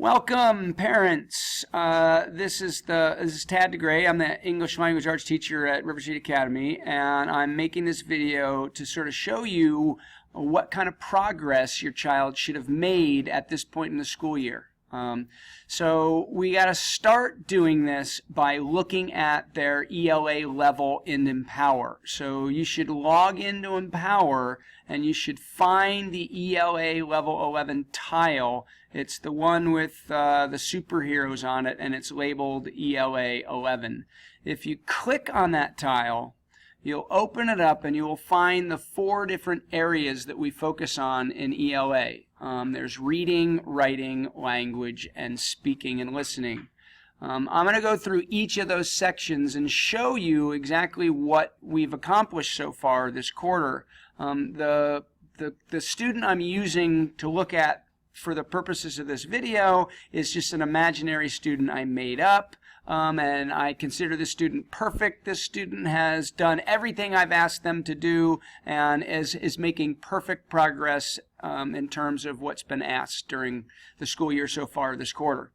Welcome, parents. This is Tad DeGray. I'm the English Language Arts teacher at River Street Academy, and I'm making this video to sort of show you what kind of progress your child should have made at this point in the school year. So we got to start doing this by looking at their ELA level in Empower. So you should log into Empower and you should find the ELA level 11 tile. It's the one with the superheroes on it, and it's labeled ELA 11. If you click on that tile, you'll open it up and you will find the 4 different areas that we focus on in ELA. There's reading, writing, language, and speaking and listening. I'm going to go through each of those sections and show you exactly what we've accomplished so far this quarter. The student I'm using to look at for the purposes of this video is just an imaginary student I made up. And I consider this student perfect. This student has done everything I've asked them to do and is making perfect progress in terms of what's been asked during the school year so far this quarter.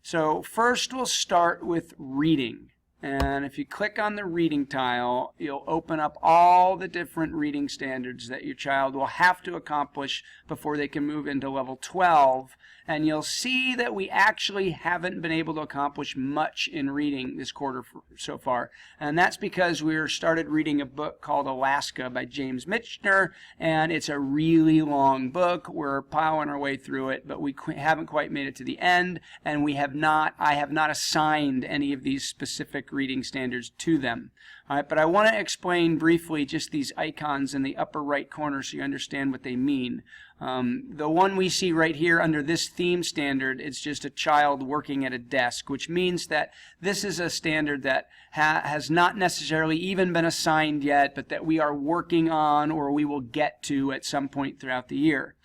So first we'll start with reading. And if you click on the reading tile, you'll open up all the different reading standards that your child will have to accomplish before they can move into level 12. And you'll see that we actually haven't been able to accomplish much in reading this quarter so far. And that's because we started reading a book called Alaska by James Michener, and it's a really long book. We're plowing our way through it, but we haven't quite made it to the end, and I have not assigned any of these specific reading standards to them. All right, but I want to explain briefly just these icons in the upper right corner so you understand what they mean. The one we see right here under this theme standard, it's just a child working at a desk, which means that this is a standard that has not necessarily even been assigned yet, but that we are working on or we will get to at some point throughout the year.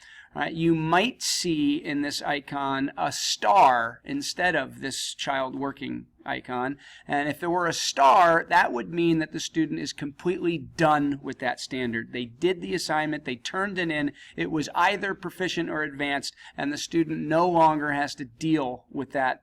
You might see in this icon a star instead of this child working icon, and if there were a star, that would mean that the student is completely done with that standard. They did the assignment, they turned it in, it was either proficient or advanced, and the student no longer has to deal with that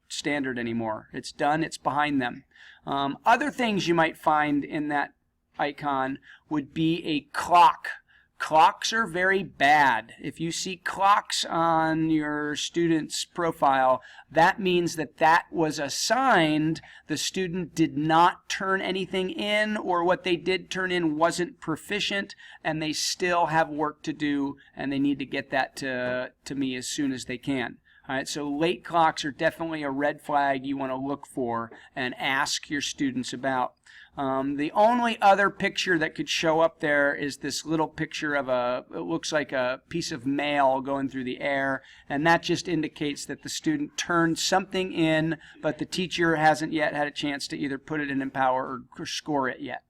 standard anymore. It's done, it's behind them. Other things you might find in that icon would be a clock. Clocks are very bad. If you see clocks on your student's profile, that means that that was assigned. The student did not turn anything in, or what they did turn in wasn't proficient, and they still have work to do, and they need to get that to me as soon as they can. All right, so late clocks are definitely a red flag you want to look for and ask your students about. The only other picture that could show up there is this little picture of it looks like a piece of mail going through the air, and that just indicates that the student turned something in, but the teacher hasn't yet had a chance to either put it in Empower or score it yet.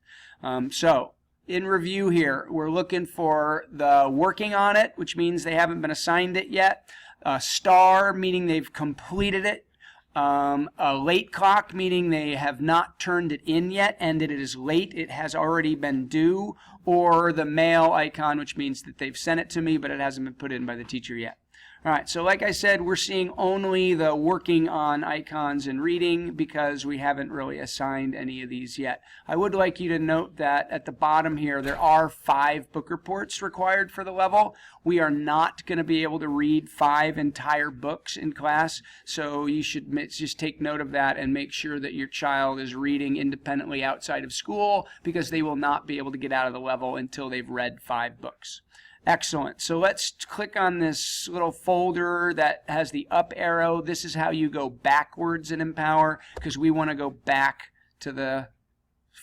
So in review here, we're looking for the working on it, which means they haven't been assigned it yet. A star, meaning they've completed it. A late clock, meaning they have not turned it in yet and it is late, it has already been due. Or the mail icon, which means that they've sent it to me but it hasn't been put in by the teacher yet. Alright, so like I said, we're seeing only the working on icons in reading because we haven't really assigned any of these yet. I would like you to note that at the bottom here there are 5 book reports required for the level. We are not going to be able to read 5 entire books in class, so you should just take note of that and make sure that your child is reading independently outside of school, because they will not be able to get out of the level until they've read 5 books. Excellent. So let's click on this little folder that has the up arrow. This is how you go backwards in Empower, because we want to go back to the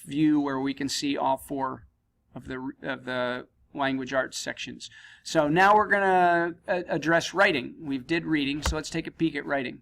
view where we can see all 4 of the language arts sections. So now we're going to address writing. We did reading, so let's take a peek at writing.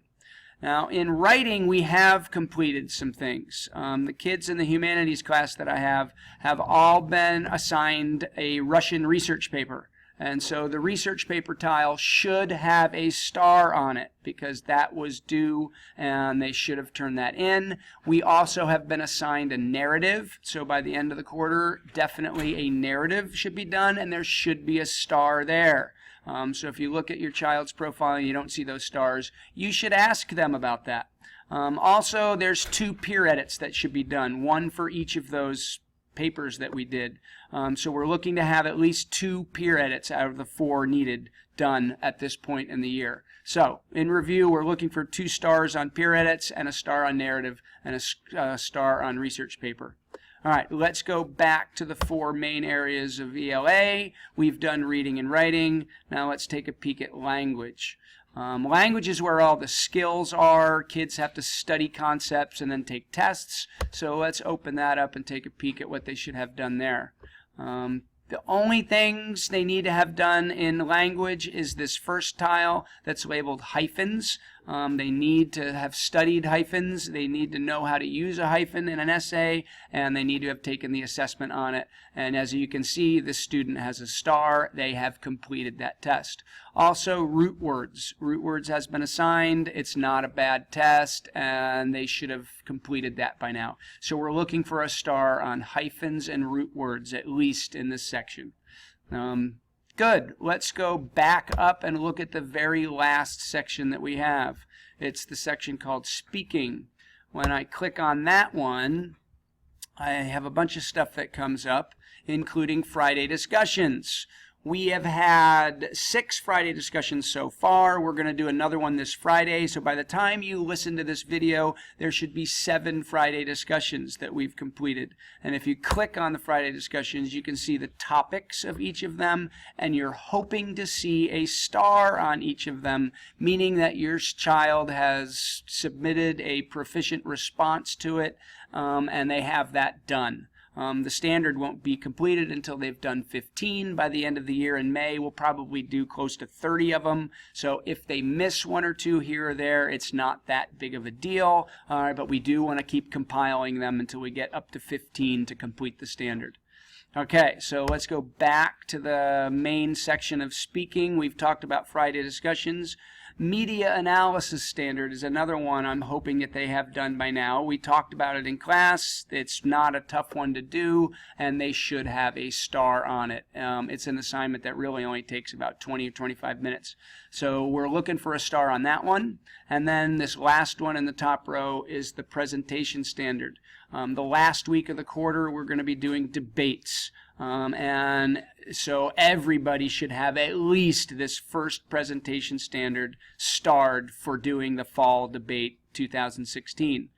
Now, in writing, we have completed some things. The kids in the humanities class that I have all been assigned a Russian research paper. And so the research paper tile should have a star on it because that was due and they should have turned that in. We also have been assigned a narrative. So by the end of the quarter, definitely a narrative should be done and there should be a star there. So if you look at your child's profile and you don't see those stars, you should ask them about that. Also, there's 2 peer edits that should be done, one for each of those papers that we did. So we're looking to have at least 2 peer edits out of the 4 needed done at this point in the year. So in review, we're looking for 2 stars on peer edits and a star on narrative and a star on research paper. All right, let's go back to the 4 main areas of ELA. We've done reading and writing. Now let's take a peek at language. Language is where all the skills are. Kids have to study concepts and then take tests. So let's open that up and take a peek at what they should have done there. The only things they need to have done in language is this first tile that's labeled hyphens. They need to have studied hyphens. They need to know how to use a hyphen in an essay, and they need to have taken the assessment on it. And as you can see, the student has a star. They have completed that test. Also, root words. Root words has been assigned. It's not a bad test, and they should have completed that by now. So we're looking for a star on hyphens and root words, at least in this section. Good. Let's go back up and look at the very last section that we have. It's the section called speaking. When I click on that one, I have a bunch of stuff that comes up, including Friday discussions. We have had 6 Friday discussions so far. We're going to do another one this Friday. So by the time you listen to this video, there should be 7 Friday discussions that we've completed. And if you click on the Friday discussions, you can see the topics of each of them, and you're hoping to see a star on each of them, meaning that your child has submitted a proficient response to it, and they have that done. The standard won't be completed until they've done 15 by the end of the year in May. We'll probably do close to 30 of them. So if they miss 1 or 2 here or there, it's not that big of a deal. But we do want to keep compiling them until we get up to 15 to complete the standard. Okay, so let's go back to the main section of speaking. We've talked about Friday discussions. Media analysis standard is another one I'm hoping that they have done by now. We talked about it in class. It's not a tough one to do, and they should have a star on it. It's an assignment that really only takes about 20 or 25 minutes. So we're looking for a star on that one. And then this last one in the top row is the presentation standard. The last week of the quarter, we're going to be doing debates. And so everybody should have at least this first presentation standard starred for doing the fall debate 2016.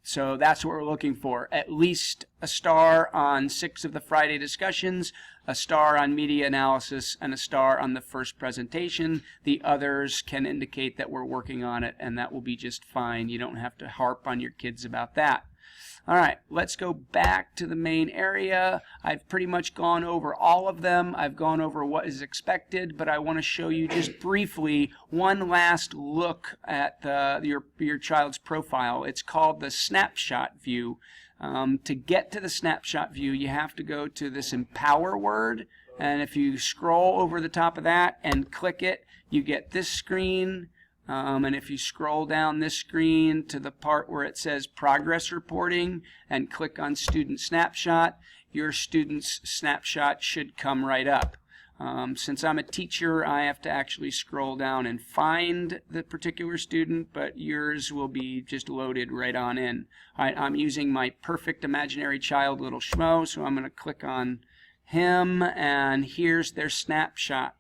So that's what we're looking for. At least a star on 6 of the Friday discussions, a star on media analysis, and a star on the first presentation. The others can indicate that we're working on it, and that will be just fine. You don't have to harp on your kids about that. All right, let's go back to the main area. I've pretty much gone over all of them. I've gone over what is expected, but I want to show you just briefly one last look at your child's profile. It's called the snapshot view. To get to the snapshot view, you have to go to this Empower word, and if you scroll over the top of that and click it, you get this screen. And if you scroll down this screen to the part where it says Progress Reporting and click on Student Snapshot, your student's snapshot should come right up. Since I'm a teacher, I have to actually scroll down and find the particular student, but yours will be just loaded right on in. I'm using my perfect imaginary child, little Schmo, so I'm going to click on him, and here's their snapshot.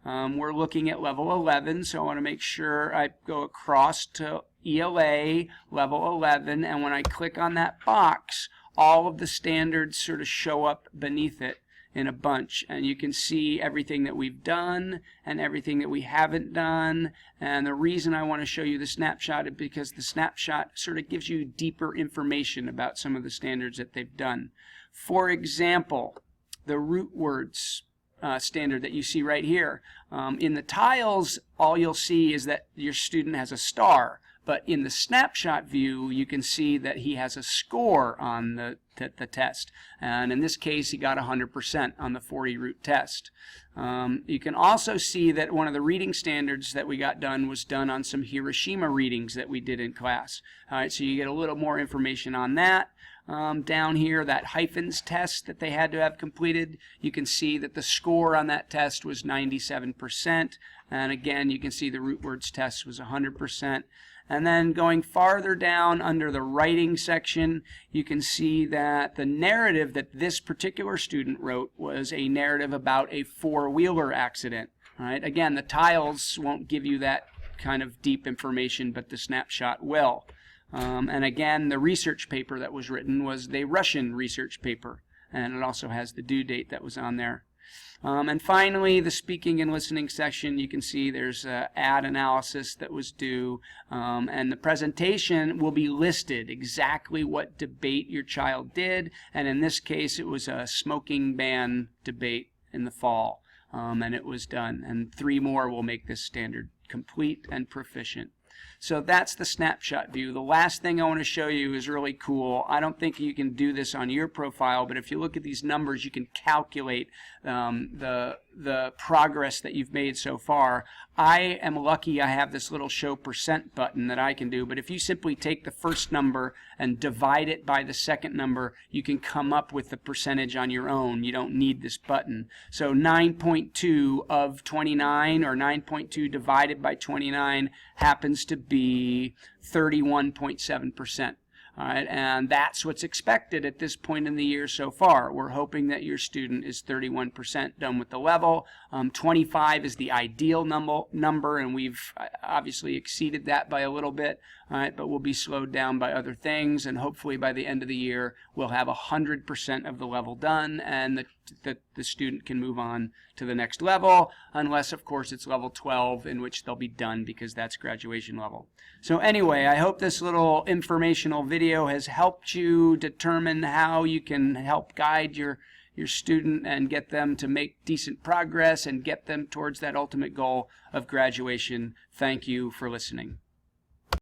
We're looking at level 11, so I want to make sure I go across to ELA level 11, and when I click on that box, all of the standards sort of show up beneath it in a bunch, and you can see everything that we've done and everything that we haven't done. And the reason I want to show you the snapshot is because the snapshot sort of gives you deeper information about some of the standards that they've done. For example, the root words standard that you see right here. In the tiles, all you'll see is that your student has a star, but in the snapshot view, you can see that he has a score on the the test. And in this case, he got 100% on the 40 root test. You can also see that one of the reading standards that we got done was done on some Hiroshima readings that we did in class. All right, so you get a little more information on that. Down here, that hyphens test that they had to have completed, you can see that the score on that test was 97%. And again, you can see the root words test was 100%. And then going farther down under the writing section, you can see that the narrative that this particular student wrote was a narrative about a four-wheeler accident. All right? Again, the tiles won't give you that kind of deep information, but the snapshot will. And again, the research paper that was written was the Russian research paper, and it also has the due date that was on there. And finally, the speaking and listening section, you can see there's ad analysis that was due, and the presentation will be listed exactly what debate your child did, and in this case it was a smoking ban debate in the fall, and it was done, and 3 more will make this standard complete and proficient. So that's the snapshot view. The last thing I want to show you is really cool. I don't think you can do this on your profile, but if you look at these numbers, you can calculate the progress that you've made so far. I am lucky I have this little show percent button that I can do, but if you simply take the first number and divide it by the second number, you can come up with the percentage on your own. You don't need this button. So 9.2 of 29, or 9.2 divided by 29, happens to be 31.7%. All right, and that's what's expected at this point in the year so far. We're hoping that your student is 31% done with the level. 25 is the ideal number, and we've obviously exceeded that by a little bit. All right, but we'll be slowed down by other things, and hopefully by the end of the year we'll have 100% of the level done, and the student can move on to the next level, unless of course it's level 12, in which they'll be done because that's graduation level. So anyway, I hope this little informational video has helped you determine how you can help guide your student and get them to make decent progress and get them towards that ultimate goal of graduation. Thank you for listening.